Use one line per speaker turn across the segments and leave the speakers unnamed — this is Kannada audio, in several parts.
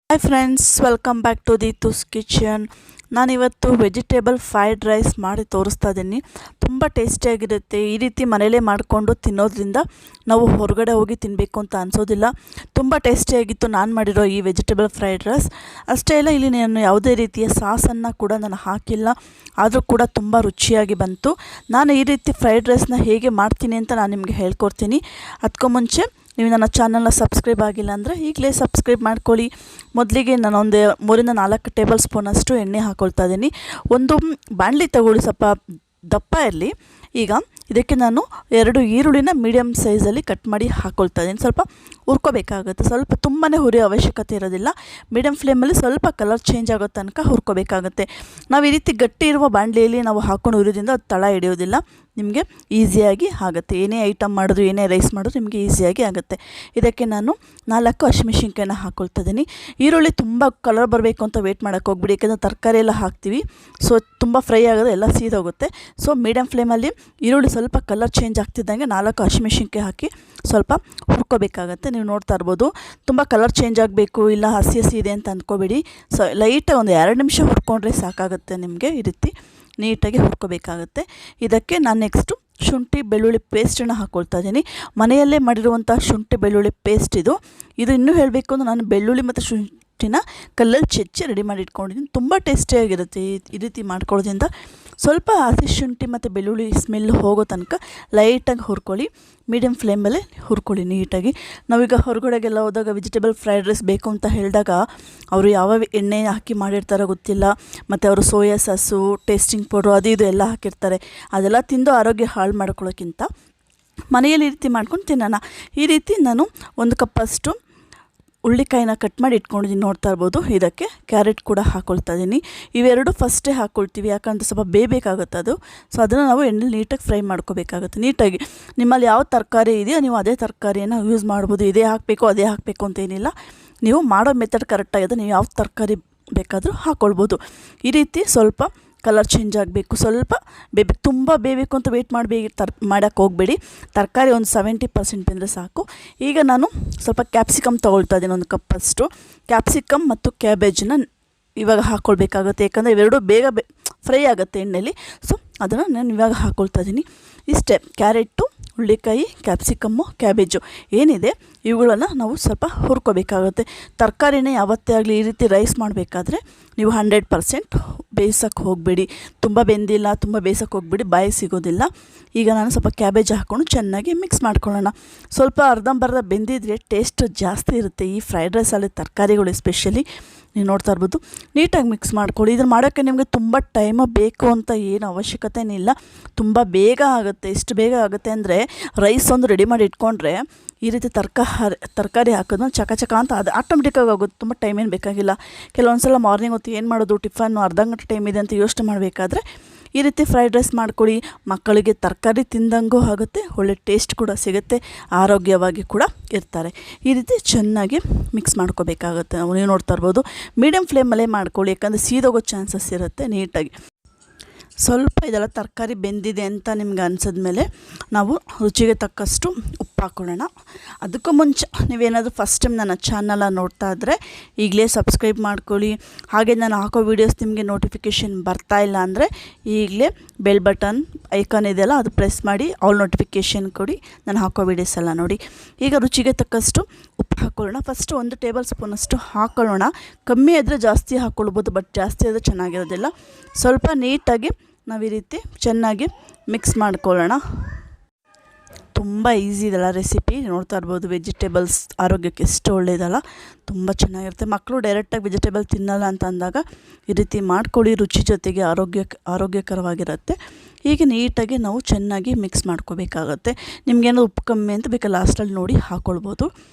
Hi friends, welcome back to ದೀತೂಸ್ ಕಿಚನ್. ನಾನಿವತ್ತು ವೆಜಿಟೇಬಲ್ ಫ್ರೈಡ್ ರೈಸ್ ಮಾಡಿ ತೋರಿಸ್ತಾ ಇದ್ದೀನಿ. ತುಂಬ ಟೇಸ್ಟಿಯಾಗಿರುತ್ತೆ. ಈ ರೀತಿ ಮನೇಲೇ ಮಾಡಿಕೊಂಡು ತಿನ್ನೋದ್ರಿಂದ ನಾವು ಹೊರಗಡೆ ಹೋಗಿ ತಿನ್ನಬೇಕು ಅಂತ ಅನಿಸೋದಿಲ್ಲ. ತುಂಬ ಟೇಸ್ಟಿಯಾಗಿತ್ತು ನಾನು ಮಾಡಿರೋ ಈ ವೆಜಿಟೇಬಲ್ ಫ್ರೈಡ್ ರೈಸ್. ಅಷ್ಟೇ ಇಲ್ಲ, ಇಲ್ಲಿ ನಾನು ಯಾವುದೇ ರೀತಿಯ ಸಾಸನ್ನು ಕೂಡ ನಾನು ಹಾಕಿಲ್ಲ, ಆದರೂ ಕೂಡ ತುಂಬ ರುಚಿಯಾಗಿ ಬಂತು. ನಾನು ಈ ರೀತಿ ಫ್ರೈಡ್ ರೈಸ್ನ ಹೇಗೆ ಮಾಡ್ತೀನಿ ಅಂತ ನಾನು ನಿಮಗೆ ಹೇಳ್ಕೊಡ್ತೀನಿ. ಅದಕ್ಕೂ ಮುಂಚೆ ನೀವು ನನ್ನ ಚಾನಲ್ನ ಸಬ್ಸ್ಕ್ರೈಬ್ ಆಗಿಲ್ಲ ಅಂದರೆ ಈಗಲೇ ಸಬ್ಸ್ಕ್ರೈಬ್ ಮಾಡ್ಕೊಳ್ಳಿ. ಮೊದಲಿಗೆ ನಾನು ಒಂದು 3-4 ಟೇಬಲ್ ಸ್ಪೂನಷ್ಟು ಎಣ್ಣೆ ಹಾಕ್ಕೊಳ್ತಾ ಇದ್ದೀನಿ. ಒಂದು ಬಾಣಲಿ ತಗೊಳ್ಳಿ, ಸ್ವಲ್ಪ ದಪ್ಪ ಇರಲಿ. ಈಗ ಇದಕ್ಕೆ ನಾನು 2 ಈರುಳ್ಳಿನ ಮೀಡಿಯಮ್ ಸೈಜಲ್ಲಿ ಕಟ್ ಮಾಡಿ ಹಾಕ್ಕೊಳ್ತಾ ಇದ್ದೀನಿ. ಸ್ವಲ್ಪ ಹುರ್ಕೋಬೇಕಾಗುತ್ತೆ, ಸ್ವಲ್ಪ ತುಂಬಾ ಹುರಿಯೋ ಅವಶ್ಯಕತೆ ಇರೋದಿಲ್ಲ. ಮೀಡಿಯಮ್ ಫ್ಲೇಮಲ್ಲಿ ಸ್ವಲ್ಪ ಕಲರ್ ಚೇಂಜ್ ಆಗೋ ತನಕ ಹುರ್ಕೋಬೇಕಾಗುತ್ತೆ. ನಾವು ಈ ರೀತಿ ಗಟ್ಟಿ ಇರುವ ಬಾಣಲಿಯಲ್ಲಿ ನಾವು ಹಾಕ್ಕೊಂಡು ಹುರಿಯೋದ್ರಿಂದ ಅದು ತಳ ಹಿಡಿಯೋದಿಲ್ಲ, ನಿಮಗೆ ಈಸಿಯಾಗಿ ಆಗುತ್ತೆ. ಏನೇ ಐಟಮ್ ಮಾಡಿದ್ರು, ಏನೇ ರೈಸ್ ಮಾಡಿದ್ರು ನಿಮಗೆ ಈಸಿಯಾಗಿ ಆಗುತ್ತೆ. ಇದಕ್ಕೆ ನಾನು 4 ಹಸಿಮೆಣಸಿನ್ಕಾಯಿನ ಹಾಕ್ಕೊಳ್ತಾ ಇದ್ದೀನಿ. ಈರುಳ್ಳಿ ತುಂಬ ಕಲರ್ ಬರಬೇಕು ಅಂತ ವೇಟ್ ಮಾಡೋಕ್ಕೆ ಹೋಗ್ಬಿಡಿ, ಯಾಕೆಂದರೆ ತರಕಾರಿ ಎಲ್ಲ ಹಾಕ್ತೀವಿ, ಸೊ ತುಂಬ ಫ್ರೈ ಆಗೋದು ಎಲ್ಲ ಸೀದೋಗುತ್ತೆ. ಸೊ ಮೀಡಿಯಮ್ ಫ್ಲೇಮಲ್ಲಿ ಈರುಳ್ಳಿ ಸ್ವಲ್ಪ ಕಲರ್ ಚೇಂಜ್ ಆಗ್ತಿದ್ದಂಗೆ 4 ಹಸಿಮೆಣಸಿನ್ಕಾಯಿ ಹಾಕಿ ಸ್ವಲ್ಪ ಹುರ್ಕೋಬೇಕಾಗತ್ತೆ. ನೀವು ನೋಡ್ತಾ ಇರ್ಬೋದು, ತುಂಬ ಕಲರ್ ಚೇಂಜ್ ಆಗಬೇಕು, ಇಲ್ಲ ಹಸಿ ಹಸಿ ಇದೆ ಅಂತ ಅಂದ್ಕೋಬೇಡಿ. ಸೊ ಲೈಟಾಗಿ ಒಂದು 2 ನಿಮಿಷ ಹುರ್ಕೊಂಡ್ರೆ ಸಾಕಾಗುತ್ತೆ. ನಿಮಗೆ ಈ ರೀತಿ ನೀಟಾಗಿ ಹುರ್ಕೋಬೇಕಾಗತ್ತೆ. ಇದಕ್ಕೆ ನಾನು ನೆಕ್ಸ್ಟು ಶುಂಠಿ ಬೆಳ್ಳುಳ್ಳಿ ಪೇಸ್ಟನ್ನು ಹಾಕ್ಕೊಳ್ತಾ ಇದ್ದೀನಿ. ಮನೆಯಲ್ಲೇ ಮಾಡಿರುವಂಥ ಶುಂಠಿ ಬೆಳ್ಳುಳ್ಳಿ ಪೇಸ್ಟ್ ಇದು ಇನ್ನೂ ಹೇಳಬೇಕು ಅಂದರೆ ನಾನು ಬೆಳ್ಳುಳ್ಳಿ ಮತ್ತು ಶುಂಠಿನ ಕಲ್ಲಲ್ಲಿ ಚೆಚ್ಚಿ ರೆಡಿ ಮಾಡಿ ಇಟ್ಕೊಂಡಿದ್ದೀನಿ. ತುಂಬ ಟೇಸ್ಟಿಯಾಗಿರುತ್ತೆ ಈ ರೀತಿ ಮಾಡ್ಕೊಳ್ಳೋದ್ರಿಂದ. ಸ್ವಲ್ಪ ಹಸಿ ಶುಂಠಿ ಮತ್ತು ಬೆಳ್ಳುಳ್ಳಿ ಸ್ಮೆಲ್ ಹೋಗೋ ತನಕ ಲೈಟಾಗಿ ಹುರ್ಕೊಳ್ಳಿ, ಮೀಡಿಯಮ್ ಫ್ಲೇಮಲ್ಲೇ ಹುರ್ಕೊಳ್ಳಿ ನೀಟಾಗಿ. ನಾವೀಗ ಹೊರಗಡೆಗೆಲ್ಲ ಹೋದಾಗ ವೆಜಿಟೇಬಲ್ ಫ್ರೈಡ್ ರೈಸ್ ಬೇಕು ಅಂತ ಹೇಳಿದಾಗ ಅವರು ಯಾವ ಎಣ್ಣೆ ಹಾಕಿ ಮಾಡಿರ್ತಾರೋ ಗೊತ್ತಿಲ್ಲ, ಮತ್ತು ಅವರು ಸೋಯಾ ಸಾಸು, ಟೇಸ್ಟಿಂಗ್ ಪೌಡ್ರು, ಅದು ಇದು ಎಲ್ಲ ಹಾಕಿರ್ತಾರೆ. ಅದೆಲ್ಲ ತಿಂದು ಆರೋಗ್ಯ ಹಾಳು ಮಾಡ್ಕೊಳ್ಳೋಕ್ಕಿಂತ ಮನೆಯಲ್ಲಿ ಈ ರೀತಿ ಮಾಡ್ಕೊಂಡು ತಿನ್ನೋಣ. ಈ ರೀತಿ ನಾನು 1 ಕಪ್ಪಷ್ಟು ಹುಳ್ಳಿಕಾಯಿನ ಕಟ್ ಮಾಡಿ ಇಟ್ಕೊಂಡಿದ್ದೀನಿ, ನೋಡ್ತಾ ಇರ್ಬೋದು. ಇದಕ್ಕೆ ಕ್ಯಾರೆಟ್ ಕೂಡ ಹಾಕ್ಕೊಳ್ತಾ ಇದ್ದೀನಿ. ಇವೆರಡು ಫಸ್ಟೇ ಹಾಕ್ಕೊಳ್ತೀವಿ, ಯಾಕಂದರೆ ಸ್ವಲ್ಪ ಬೇಯಬೇಕಾಗುತ್ತೆ ಅದು. ಸೊ ಅದನ್ನು ನಾವು ಎಣ್ಣೆಲಿ ನೀಟಾಗಿ ಫ್ರೈ ಮಾಡ್ಕೋಬೇಕಾಗುತ್ತೆ. ನೀಟಾಗಿ ನಿಮ್ಮಲ್ಲಿ ಯಾವ ತರಕಾರಿ ಇದೆಯೋ ನೀವು ಅದೇ ತರಕಾರಿಯನ್ನು ಯೂಸ್ ಮಾಡ್ಬೋದು. ಇದೇ ಹಾಕಬೇಕು ಅದೇ ಹಾಕಬೇಕು ಅಂತೇನಿಲ್ಲ, ನೀವು ಮಾಡೋ ಮೆಥಡ್ ಕರೆಕ್ಟಾಗಿದೆ. ನೀವು ಯಾವ ತರಕಾರಿ ಬೇಕಾದರೂ ಹಾಕ್ಕೊಳ್ಬೋದು. ಈ ರೀತಿ ಸ್ವಲ್ಪ ಕಲರ್ ಚೇಂಜ್ ಆಗಬೇಕು, ಸ್ವಲ್ಪ ಬೇಯಬೇಕು. ತುಂಬ ಬೇಯಬೇಕು ಅಂತ ವೆಯ್ಟ್ ಮಾಡೋಕ್ಕೆ ಹೋಗಬೇಡಿ. ತರಕಾರಿ ಒಂದು 70% ಬಂದರೆ ಸಾಕು. ಈಗ ನಾನು ಸ್ವಲ್ಪ ಕ್ಯಾಪ್ಸಿಕಮ್ ತೊಗೊಳ್ತಾ ಇದ್ದೀನಿ, 1 ಕಪ್ಪಷ್ಟು ಕ್ಯಾಪ್ಸಿಕಮ್ ಮತ್ತು ಕ್ಯಾಬೇಜನ್ನ ಇವಾಗ ಹಾಕ್ಕೊಳ್ಬೇಕಾಗುತ್ತೆ, ಯಾಕಂದರೆ ಇವೆರಡು ಬೇಗ ಫ್ರೈ ಆಗುತ್ತೆ ಎಣ್ಣೆಯಲ್ಲಿ. ಸೊ ಅದನ್ನು ನಾನು ಇವಾಗ ಹಾಕ್ಕೊಳ್ತಾ ಇದ್ದೀನಿ. ಇಷ್ಟೇ, ಕ್ಯಾರೆಟು, ಹುಳ್ಳಿಕಾಯಿ, ಕ್ಯಾಪ್ಸಿಕಮ್ಮು, ಕ್ಯಾಬೇಜು ಏನಿದೆ ಇವುಗಳನ್ನು ನಾವು ಸ್ವಲ್ಪ ಹುರ್ಕೋಬೇಕಾಗುತ್ತೆ. ತರಕಾರಿನೇ ಯಾವತ್ತೇ ಆಗಲಿ ಈ ರೀತಿ ರೈಸ್ ಮಾಡಬೇಕಾದ್ರೆ ನೀವು 100% ಬೇಯಿಸೋಕ್ಕೆ ಹೋಗಬೇಡಿ. ತುಂಬ ಬೆಂದಿಲ್ಲ, ತುಂಬ ಬೇಯಿಸೋಕ್ಕೆ ಹೋಗಬೇಡಿ, ಬಾಯಿ ಸಿಗೋದಿಲ್ಲ. ಈಗ ನಾನು ಸ್ವಲ್ಪ ಕ್ಯಾಬೇಜ್ ಹಾಕ್ಕೊಂಡು ಚೆನ್ನಾಗಿ ಮಿಕ್ಸ್ ಮಾಡ್ಕೊಳ್ಳೋಣ. ಸ್ವಲ್ಪ ಅರ್ಧಂಬರ್ಧ ಬೆಂದಿದ್ರೆ ಟೇಸ್ಟ್ ಜಾಸ್ತಿ ಇರುತ್ತೆ ಈ ಫ್ರೈಡ್ ರೈಸಲ್ಲಿ, ತರಕಾರಿಗಳು ಎಸ್ಪೆಷಲಿ. ನೀವು ನೋಡ್ತಾ ಇರ್ಬೋದು, ನೀಟಾಗಿ ಮಿಕ್ಸ್ ಮಾಡ್ಕೊಳ್ಳಿ. ಇದನ್ನು ಮಾಡೋಕ್ಕೆ ನಿಮಗೆ ತುಂಬ ಟೈಮು ಬೇಕು ಅಂತ ಏನು ಅವಶ್ಯಕತೆನೇ ಇಲ್ಲ, ತುಂಬ ಬೇಗ ಆಗುತ್ತೆ. ಎಷ್ಟು ಬೇಗ ಆಗುತ್ತೆ ಅಂದರೆ, ರೈಸ್ ಒಂದು ರೆಡಿ ಮಾಡಿ ಇಟ್ಕೊಂಡ್ರೆ ಈ ರೀತಿ ತರಕಾರಿ ಹಾಕೋದು ಚಕ ಅಂತ ಅದು ಆಟೋಮೆಟಿಕ್ಕಾಗಿ ಆಗುತ್ತೆ, ತುಂಬ ಟೈಮ್ ಏನು ಬೇಕಾಗಿಲ್ಲ. ಕೆಲವೊಂದು ಸಲ ಮಾರ್ನಿಂಗ್ ಹೊತ್ತು ಏನು ಮಾಡೋದು, ಟಿಫನ್ನು ಅರ್ಧ ಗಂಟೆ ಟೈಮ್ ಇದೆ ಅಂತ ಯೋಚನೆ ಮಾಡಬೇಕಾದ್ರೆ ಈ ರೀತಿ ಫ್ರೈಡ್ ರೈಸ್ ಮಾಡ್ಕೊಳ್ಳಿ. ಮಕ್ಕಳಿಗೆ ತರಕಾರಿ ತಿಂದಂಗೂ ಆಗುತ್ತೆ, ಒಳ್ಳೆ ಟೇಸ್ಟ್ ಕೂಡ ಸಿಗುತ್ತೆ, ಆರೋಗ್ಯವಾಗಿ ಕೂಡ ಇರ್ತಾರೆ. ಈ ರೀತಿ ಚೆನ್ನಾಗಿ ಮಿಕ್ಸ್ ಮಾಡ್ಕೋಬೇಕಾಗುತ್ತೆ. ನೀವು ನೋಡ್ತಾ ಇರ್ಬೋದು, ಮೀಡಿಯಮ್ ಫ್ಲೇಮಲ್ಲೇ ಮಾಡ್ಕೊಳ್ಳಿ, ಯಾಕಂದರೆ ಸೀದೋಗೋ ಚಾನ್ಸಸ್ ಇರುತ್ತೆ. ನೀಟಾಗಿ ಸ್ವಲ್ಪ ಇದೆಲ್ಲ ತರಕಾರಿ ಬೆಂದಿದೆ ಅಂತ ನಿಮ್ಗೆ ಅನಿಸಿದ್ಮೇಲೆ ನಾವು ರುಚಿಗೆ ತಕ್ಕಷ್ಟು ಉಪ್ಪು ಹಾಕ್ಕೊಳ್ಳೋಣ. ಅದಕ್ಕೂ ಮುಂಚೆ ನೀವೇನಾದರೂ ಫಸ್ಟ್ ಟೈಮ್ ನನ್ನ ಚಾನಲ ನೋಡ್ತಾ ಇದ್ದರೆ ಈಗಲೇ ಸಬ್ಸ್ಕ್ರೈಬ್ ಮಾಡ್ಕೊಳ್ಳಿ. ಹಾಗೆ ನಾನು ಹಾಕೋ ವೀಡಿಯೋಸ್ ನಿಮಗೆ ನೋಟಿಫಿಕೇಷನ್ ಬರ್ತಾ ಇಲ್ಲ ಅಂದರೆ ಈಗಲೇ ಬೆಲ್ ಬಟನ್ ಐಕಾನ್ ಇದೆಯಲ್ಲ, ಅದು ಪ್ರೆಸ್ ಮಾಡಿ ಆಲ್ ನೋಟಿಫಿಕೇಷನ್ ಕೊಡಿ, ನಾನು ಹಾಕೋ ವೀಡಿಯೋಸ್ ಎಲ್ಲ ನೋಡಿ. ಈಗ ರುಚಿಗೆ ತಕ್ಕಷ್ಟು ಉಪ್ಪು ಹಾಕ್ಕೊಳ್ಳೋಣ. ಫಸ್ಟು 1 ಟೇಬಲ್ ಸ್ಪೂನಷ್ಟು ಹಾಕ್ಕೊಳ್ಳೋಣ. ಕಮ್ಮಿ ಆದರೆ ಜಾಸ್ತಿ ಹಾಕ್ಕೊಳ್ಬೋದು, ಬಟ್ ಜಾಸ್ತಿ ಆದರೆ ಚೆನ್ನಾಗಿರೋದಿಲ್ಲ. ಸ್ವಲ್ಪ ನೀಟಾಗಿ ನಾವು ಈ ರೀತಿ ಚೆನ್ನಾಗಿ ಮಿಕ್ಸ್ ಮಾಡ್ಕೊಳ್ಳೋಣ. ತುಂಬ ಈಸಿ ಇದೆಲ್ಲ ರೆಸಿಪಿ, ನೋಡ್ತಾ ಇರ್ಬೋದು. ವೆಜಿಟೇಬಲ್ಸ್ ಆರೋಗ್ಯಕ್ಕೆ ಎಷ್ಟು ಒಳ್ಳೆಯದಲ್ಲ, ತುಂಬ ಚೆನ್ನಾಗಿರುತ್ತೆ. ಮಕ್ಕಳು ಡೈರೆಕ್ಟಾಗಿ ವೆಜಿಟೇಬಲ್ ತಿನ್ನಲ್ಲ ಅಂತ ಅಂದಾಗ ಈ ರೀತಿ ಮಾಡ್ಕೊಳ್ಳಿ, ರುಚಿ ಜೊತೆಗೆ ಆರೋಗ್ಯಕರವಾಗಿರುತ್ತೆ. ಹೀಗೆ ನೀಟಾಗಿ ನಾವು ಚೆನ್ನಾಗಿ ಮಿಕ್ಸ್ ಮಾಡ್ಕೋಬೇಕಾಗತ್ತೆ. ನಿಮಗೇನೋ ಉಪ್ಪು ಕಮ್ಮಿ ಅಂತ ಬೇಕಾ ಲಾಸ್ಟಲ್ಲಿ ನೋಡಿ ಹಾಕ್ಕೊಳ್ಬೋದು.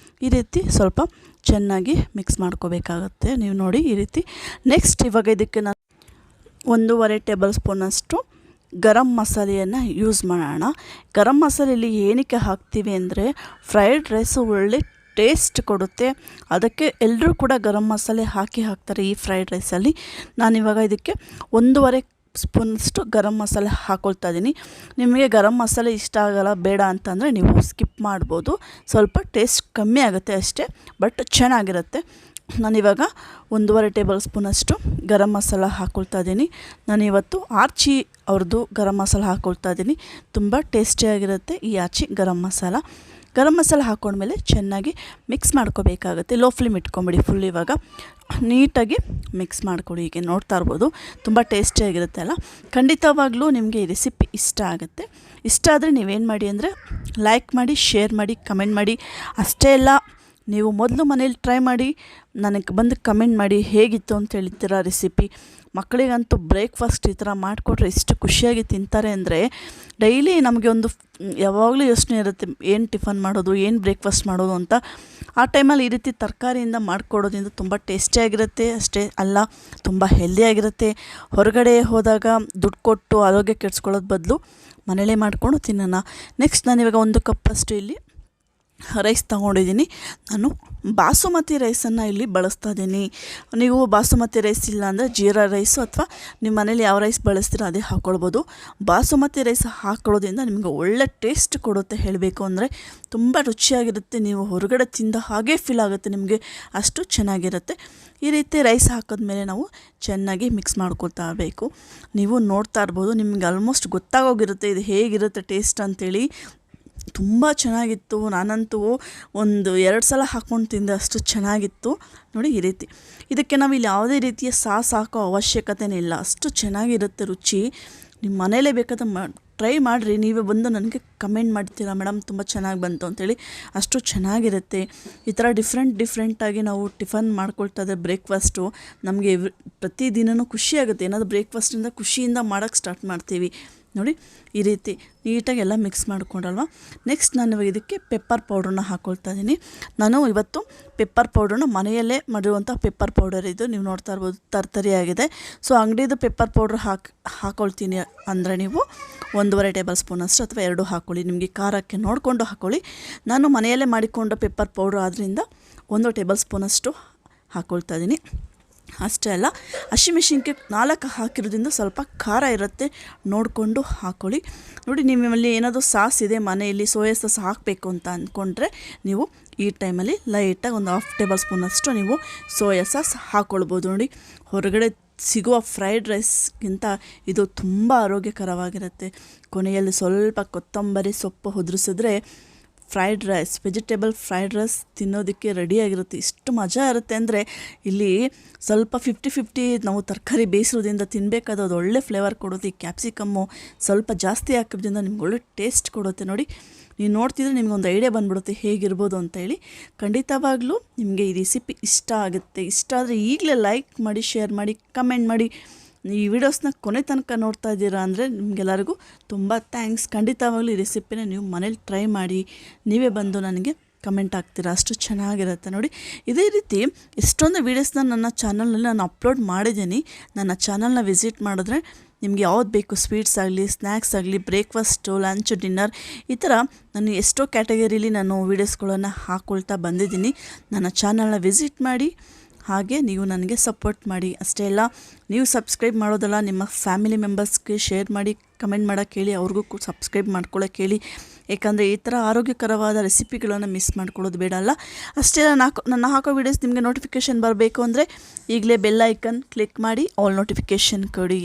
ಈ ರೀತಿ ಸ್ವಲ್ಪ ಚೆನ್ನಾಗಿ ಮಿಕ್ಸ್ ಮಾಡ್ಕೋಬೇಕಾಗತ್ತೆ. ನೀವು ನೋಡಿ ಈ ರೀತಿ. ನೆಕ್ಸ್ಟ್ ಇವಾಗ ಇದಕ್ಕೆ ನಾನು 1.5 ಟೇಬಲ್ ಸ್ಪೂನಷ್ಟು ಗರಂ ಮಸಾಲೆಯನ್ನು ಯೂಸ್ ಮಾಡೋಣ. ಗರಂ ಮಸಾಲೆಯಲ್ಲಿ ಏನಕ್ಕೆ ಹಾಕ್ತೀವಿ ಅಂದರೆ ಫ್ರೈಡ್ ರೈಸು ಒಳ್ಳೆ ಟೇಸ್ಟ್ ಕೊಡುತ್ತೆ, ಅದಕ್ಕೆ ಎಲ್ಲರೂ ಕೂಡ ಗರಂ ಮಸಾಲೆ ಹಾಕ್ತಾರೆ ಈ ಫ್ರೈಡ್ ರೈಸಲ್ಲಿ. ನಾನಿವಾಗ ಇದಕ್ಕೆ 1.5 ಸ್ಪೂನಷ್ಟು ಗರಂ ಮಸಾಲೆ ಹಾಕ್ಕೊಳ್ತಾ ಇದ್ದೀನಿ. ನಿಮಗೆ ಗರಂ ಮಸಾಲೆ ಇಷ್ಟ ಆಗಲ್ಲ ಬೇಡ ಅಂತಂದರೆ ನೀವು ಸ್ಕಿಪ್ ಮಾಡ್ಬೋದು, ಸ್ವಲ್ಪ ಟೇಸ್ಟ್ ಕಮ್ಮಿ ಆಗುತ್ತೆ ಅಷ್ಟೇ, ಬಟ್ ಚೆನ್ನಾಗಿರುತ್ತೆ. ನಾನಿವಾಗ 1.5 ಟೇಬಲ್ ಸ್ಪೂನಷ್ಟು ಗರಂ ಮಸಾಲ ಹಾಕ್ಕೊಳ್ತಾ ಇದ್ದೀನಿ. ನಾನಿವತ್ತು ಆರ್ಚಿ ಅವ್ರದ್ದು ಗರಂ ಮಸಾಲ ಹಾಕ್ಕೊಳ್ತಾ ಇದ್ದೀನಿ. ತುಂಬ ಟೇಸ್ಟಿಯಾಗಿರುತ್ತೆ ಈ ಆರ್ಚಿ ಗರಂ ಮಸಾಲ. ಗರಂ ಮಸಾಲ ಹಾಕ್ಕೊಂಡ್ಮೇಲೆ ಚೆನ್ನಾಗಿ ಮಿಕ್ಸ್ ಮಾಡ್ಕೋಬೇಕಾಗುತ್ತೆ. ಲೋ ಫ್ಲೇಮ್ ಇಟ್ಕೊಂಬಿಡಿ ಫುಲ್. ಇವಾಗ ನೀಟಾಗಿ ಮಿಕ್ಸ್ ಮಾಡ್ಕೊಳ್ಳಿ. ಹೀಗೆ ನೋಡ್ತಾ ಇರ್ಬೋದು, ತುಂಬ ಟೇಸ್ಟಿಯಾಗಿರುತ್ತೆ ಅಲ್ಲ. ಖಂಡಿತವಾಗ್ಲೂ ನಿಮಗೆ ಈ ರೆಸಿಪಿ ಇಷ್ಟ ಆಗುತ್ತೆ. ಇಷ್ಟ ಆದರೆ ನೀವೇನು ಮಾಡಿ ಅಂದರೆ ಲೈಕ್ ಮಾಡಿ, ಶೇರ್ ಮಾಡಿ, ಕಮೆಂಟ್ ಮಾಡಿ. ಅಷ್ಟೇ ಅಲ್ಲ, ನೀವು ಮೊದಲು ಮನೇಲಿ ಟ್ರೈ ಮಾಡಿ ನನಗೆ ಬಂದು ಕಮೆಂಟ್ ಮಾಡಿ ಹೇಗಿತ್ತು ಅಂತ ಹೇಳ್ತೀರಾ ರೆಸಿಪಿ. ಮಕ್ಕಳಿಗಂತೂ ಬ್ರೇಕ್ಫಾಸ್ಟ್ ಈ ಥರ ಮಾಡಿಕೊಟ್ರೆ ಎಷ್ಟು ಖುಷಿಯಾಗಿ ತಿಂತಾರೆ ಅಂದರೆ, ಡೈಲಿ ನಮಗೆ ಒಂದು ಯಾವಾಗಲೂ ಯೋಚನೆ ಇರುತ್ತೆ ಏನು ಟಿಫನ್ ಮಾಡೋದು, ಏನು ಬ್ರೇಕ್ಫಾಸ್ಟ್ ಮಾಡೋದು ಅಂತ. ಆ ಟೈಮಲ್ಲಿ ಈ ರೀತಿ ತರಕಾರಿಯಿಂದ ಮಾಡಿಕೊಡೋದ್ರಿಂದ ತುಂಬ ಟೇಸ್ಟಿಯಾಗಿರುತ್ತೆ. ಅಷ್ಟೇ ಅಲ್ಲ, ತುಂಬ ಹೆಲ್ದಿಯಾಗಿರುತ್ತೆ. ಹೊರಗಡೆ ಹೋದಾಗ ದುಡ್ಡು ಕೊಟ್ಟು ಆರೋಗ್ಯ ಕೆಡಿಸ್ಕೊಳ್ಳೋದು ಬದಲು ಮನೇಲೇ ಮಾಡಿಕೊಂಡು ತಿನ್ನೋಣ. ನೆಕ್ಸ್ಟ್ ನಾನಿವಾಗ 1 ಕಪ್ಪಷ್ಟು ಇಲ್ಲಿ ರೈಸ್ ತೊಗೊಂಡಿದ್ದೀನಿ. ನಾನು ಬಾಸುಮತಿ ರೈಸನ್ನು ಇಲ್ಲಿ ಬಳಸ್ತಾ ಇದ್ದೀನಿ. ನೀವು ಬಾಸುಮತಿ ರೈಸ್ ಇಲ್ಲ ಅಂದರೆ ಜೀರಾ ರೈಸು ಅಥವಾ ನಿಮ್ಮ ಮನೇಲಿ ಯಾವ ರೈಸ್ ಬಳಸ್ತೀರೋ ಅದೇ ಹಾಕ್ಕೊಳ್ಬೋದು. ಬಾಸುಮತಿ ರೈಸ್ ಹಾಕ್ಕೊಳ್ಳೋದ್ರಿಂದ ನಿಮಗೆ ಒಳ್ಳೆ ಟೇಸ್ಟ್ ಕೊಡುತ್ತೆ. ಹೇಳಬೇಕು ಅಂದರೆ ತುಂಬ ರುಚಿಯಾಗಿರುತ್ತೆ. ನೀವು ಹೊರಗಡೆ ತಿಂದ ಹಾಗೇ ಫೀಲ್ ಆಗುತ್ತೆ ನಿಮಗೆ, ಅಷ್ಟು ಚೆನ್ನಾಗಿರುತ್ತೆ. ಈ ರೀತಿ ರೈಸ್ ಹಾಕಿದ್ಮೇಲೆ ನಾವು ಚೆನ್ನಾಗಿ ಮಿಕ್ಸ್ ಮಾಡ್ಕೊಳ್ತಾ ಬೇಕು. ನೀವು ನೋಡ್ತಾ ಇರ್ಬೋದು, ನಿಮಗೆ ಆಲ್ಮೋಸ್ಟ್ ಗೊತ್ತಾಗೋಗಿರುತ್ತೆ ಇದು ಹೇಗಿರುತ್ತೆ ಟೇಸ್ಟ್ ಅಂಥೇಳಿ. ತುಂಬ ಚೆನ್ನಾಗಿತ್ತು. ನಾನಂತೂ 1-2 ಸಲ ಹಾಕ್ಕೊಂಡು ತಿಂದೆ, ಅಷ್ಟು ಚೆನ್ನಾಗಿತ್ತು. ನೋಡಿ ಈ ರೀತಿ. ಇದಕ್ಕೆ ನಾವು ಇಲ್ಲಿ ಯಾವುದೇ ರೀತಿಯ ಸಾಸ್ ಹಾಕೋ ಅವಶ್ಯಕತೆನೇ ಇಲ್ಲ. ಅಷ್ಟು ಚೆನ್ನಾಗಿರುತ್ತೆ ರುಚಿ. ನಿಮ್ಮ ಮನೇಲೇ ಬೇಕಾದ್ರೆ ಟ್ರೈ ಮಾಡಿರಿ. ನೀವೇ ಬಂದು ನನಗೆ ಕಮೆಂಟ್ ಮಾಡ್ತೀರಾ ಮೇಡಮ್ ತುಂಬ ಚೆನ್ನಾಗಿ ಬಂತು ಅಂತೇಳಿ. ಅಷ್ಟು ಚೆನ್ನಾಗಿರುತ್ತೆ. ಈ ಥರ ಡಿಫ್ರೆಂಟಾಗಿ ನಾವು ಟಿಫನ್ ಮಾಡ್ಕೊಳ್ತಾ ಇದ್ದರೆ ಬ್ರೇಕ್ಫಾಸ್ಟು ನಮಗೆ ಪ್ರತಿದಿನವೂ ಖುಷಿಯಾಗುತ್ತೆ. ಏನಾದರೂ ಬ್ರೇಕ್ಫಾಸ್ಟಿಂದ ಖುಷಿಯಿಂದ ಮಾಡೋಕ್ಕೆ ಸ್ಟಾರ್ಟ್ ಮಾಡ್ತೀವಿ. ನೋಡಿ ಈ ರೀತಿ ನೀಟಾಗಿ ಎಲ್ಲ ಮಿಕ್ಸ್ ಮಾಡ್ಕೊಂಡಲ್ವ. ನೆಕ್ಸ್ಟ್ ನಾನು ಇದಕ್ಕೆ ಪೆಪ್ಪರ್ ಪೌಡ್ರನ್ನ ಹಾಕ್ಕೊಳ್ತಾ ಇದ್ದೀನಿ. ನಾನು ಇವತ್ತು ಪೆಪ್ಪರ್ ಪೌಡ್ರನ್ನ ಮನೆಯಲ್ಲೇ ಮಾಡಿರುವಂಥ ಪೆಪ್ಪರ್ ಪೌಡರ್ ಇದು. ನೀವು ನೋಡ್ತಾ ಇರ್ಬೋದು ತರ್ತರಿಯಾಗಿದೆ. ಸೊ ಅಂಗಡಿದು ಪೆಪ್ಪರ್ ಪೌಡ್ರ್ ಹಾಕ್ಕೊಳ್ತೀನಿ ಅಂದರೆ ನೀವು 1.5 ಟೇಬಲ್ ಸ್ಪೂನಷ್ಟು ಅಥವಾ 2 ಹಾಕ್ಕೊಳ್ಳಿ. ನಿಮಗೆ ಖಾರಕ್ಕೆ ನೋಡಿಕೊಂಡು ಹಾಕ್ಕೊಳ್ಳಿ. ನಾನು ಮನೆಯಲ್ಲೇ ಮಾಡಿಕೊಂಡ ಪೆಪ್ಪರ್ ಪೌಡ್ರ್ ಆದ್ದರಿಂದ 1 ಟೇಬಲ್ ಸ್ಪೂನಷ್ಟು ಹಾಕ್ಕೊಳ್ತಾ ಇದ್ದೀನಿ. ಅಷ್ಟೇ ಅಲ್ಲ, ಹಸಿಮೆಣಸಿನ್ಕಾಯಿ 4 ಹಾಕಿರೋದ್ರಿಂದ ಸ್ವಲ್ಪ ಖಾರ ಇರುತ್ತೆ, ನೋಡಿಕೊಂಡು ಹಾಕ್ಕೊಳ್ಳಿ. ನೋಡಿ, ನಿಮ್ಮಲ್ಲಿ ಏನಾದರೂ ಸಾಸ್ ಇದೆ ಮನೆಯಲ್ಲಿ, ಸೋಯಾ ಸಾಸ್ ಹಾಕಬೇಕು ಅಂತ ಅಂದ್ಕೊಂಡ್ರೆ ನೀವು ಈ ಟೈಮಲ್ಲಿ ಲೈಟಾಗಿ 1/2 ಟೇಬಲ್ ಸ್ಪೂನಷ್ಟು ನೀವು ಸೋಯಾ ಸಾಸ್ ಹಾಕ್ಕೊಳ್ಬೋದು. ನೋಡಿ, ಹೊರಗಡೆ ಸಿಗುವ ಫ್ರೈಡ್ ರೈಸ್ಗಿಂತ ಇದು ತುಂಬ ಆರೋಗ್ಯಕರವಾಗಿರುತ್ತೆ. ಕೊನೆಯಲ್ಲಿ ಸ್ವಲ್ಪ ಕೊತ್ತಂಬರಿ ಸೊಪ್ಪು ಉದುರಿಸಿದ್ರೆ fried rice, vegetable fried rice ತಿನ್ನೋದಕ್ಕೆ ರೆಡಿಯಾಗಿರುತ್ತೆ. ಇಷ್ಟು ಮಜಾ ಇರುತ್ತೆ ಅಂದರೆ, ಇಲ್ಲಿ ಸ್ವಲ್ಪ 50-50 ನಾವು ತರಕಾರಿ ಬೇಯಿಸೋದ್ರಿಂದ ತಿನ್ನಬೇಕಾದ ಅದು ಒಳ್ಳೆ ಫ್ಲೇವರ್ ಕೊಡುತ್ತೆ. ಈ ಕ್ಯಾಪ್ಸಿಕಮ್ಮು ಸ್ವಲ್ಪ ಜಾಸ್ತಿ ಹಾಕೋದ್ರಿಂದ ನಿಮ್ಗೆ ಒಳ್ಳೆ ಟೇಸ್ಟ್ ಕೊಡುತ್ತೆ. ನೋಡಿ, ನೀವು ನೋಡ್ತಿದ್ರೆ ನಿಮ್ಗೊಂದು ಐಡಿಯಾ ಬಂದ್ಬಿಡುತ್ತೆ ಹೇಗಿರ್ಬೋದು ಅಂತೇಳಿ. ಖಂಡಿತವಾಗ್ಲೂ ನಿಮಗೆ ಈ ರೆಸಿಪಿ ಇಷ್ಟ ಆಗುತ್ತೆ. ಇಷ್ಟ ಆದರೆ ಈಗಲೇ ಲೈಕ್ ಮಾಡಿ, ಶೇರ್ ಮಾಡಿ, ಕಮೆಂಟ್ ಮಾಡಿ. ಈ ವಿಡಿಯೋಸ್ನ ಕೊನೆ ತನಕ ನೋಡ್ತಾ ಇದ್ದೀರಾ ಅಂದರೆ ನಿಮಗೆಲ್ಲರಿಗೂ ತುಂಬ ಥ್ಯಾಂಕ್ಸ್. ಖಂಡಿತವಾಗ್ಲೂ ಈ ರೆಸಿಪಿನ ನೀವು ಮನೇಲಿ ಟ್ರೈ ಮಾಡಿ ನೀವೇ ಬಂದು ನನಗೆ ಕಮೆಂಟ್ ಹಾಕ್ತೀರಾ. ಅಷ್ಟು ಚೆನ್ನಾಗಿರುತ್ತೆ. ನೋಡಿ, ಇದೇ ರೀತಿ ಎಷ್ಟೊಂದು ವೀಡಿಯೋಸ್ನ ನನ್ನ ಚಾನಲ್ನಲ್ಲಿ ನಾನು ಅಪ್ಲೋಡ್ ಮಾಡಿದ್ದೀನಿ. ನನ್ನ ಚಾನಲ್ನ ವಿಸಿಟ್ ಮಾಡಿದ್ರೆ ನಿಮ್ಗೆ ಯಾವ್ದು ಬೇಕು, ಸ್ವೀಟ್ಸ್ ಆಗಲಿ, ಸ್ನ್ಯಾಕ್ಸ್ ಆಗಲಿ, ಬ್ರೇಕ್ಫಾಸ್ಟು, ಲಂಚ್, ಡಿನ್ನರ್, ಈ ಥರ ನಾನು ಎಷ್ಟೋ ಕ್ಯಾಟಗರೀಲಿ ನಾನು ವೀಡಿಯೋಸ್ಗಳನ್ನು ಹಾಕ್ಕೊಳ್ತಾ ಬಂದಿದ್ದೀನಿ. ನನ್ನ ಚಾನಲ್ನ ವಿಸಿಟ್ ಮಾಡಿ, ಹಾಗೆ ನೀವು ನನಗೆ ಸಪೋರ್ಟ್ ಮಾಡಿ. ಅಷ್ಟೇ ಅಲ್ಲ, ನೀವು ಸಬ್ಸ್ಕ್ರೈಬ್ ಮಾಡೋದಲ್ಲ, ನಿಮ್ಮ ಫ್ಯಾಮಿಲಿ ಮೆಂಬರ್ಸ್ಗೆ ಶೇರ್ ಮಾಡಿ, ಕಮೆಂಟ್ ಮಾಡೋಕ್ಕೆ ಹೇಳಿ, ಅವ್ರಿಗೂ ಸಬ್ಸ್ಕ್ರೈಬ್ ಮಾಡ್ಕೊಳ್ಳೋಕೆ ಹೇಳಿ. ಏಕೆಂದರೆ ಈ ಥರ ಆರೋಗ್ಯಕರವಾದ ರೆಸಿಪಿಗಳನ್ನು ಮಿಸ್ ಮಾಡ್ಕೊಳ್ಳೋದು ಬೇಡ ಅಲ್ಲ. ಅಷ್ಟೇ ಅಲ್ಲ, ನನ್ನ ಹಾಕೋ ವೀಡಿಯೋಸ್ ನಿಮಗೆ ನೋಟಿಫಿಕೇಷನ್ ಬರಬೇಕು ಅಂದರೆ ಈಗಲೇ ಬೆಲ್ ಐಕನ್ ಕ್ಲಿಕ್ ಮಾಡಿ ಆಲ್ ನೋಟಿಫಿಕೇಷನ್ ಕೊಡಿ.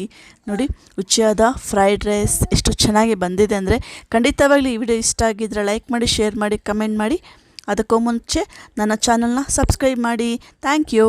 ನೋಡಿ, ರುಚಿಯಾದ ಫ್ರೈಡ್ ರೈಸ್ ಎಷ್ಟು ಚೆನ್ನಾಗಿ ಬಂದಿದೆ ಅಂದರೆ, ಖಂಡಿತವಾಗ್ಲೂ ಈ ವಿಡಿಯೋ ಇಷ್ಟ ಆಗಿದ್ದರೆ ಲೈಕ್ ಮಾಡಿ, ಶೇರ್ ಮಾಡಿ, ಕಮೆಂಟ್ ಮಾಡಿ. ಅದಕ್ಕೂ ಮುಂಚೆ ನನ್ನ ಚಾನಲ್ನ ಸಬ್ಸ್ಕ್ರೈಬ್ ಮಾಡಿ. Thank you.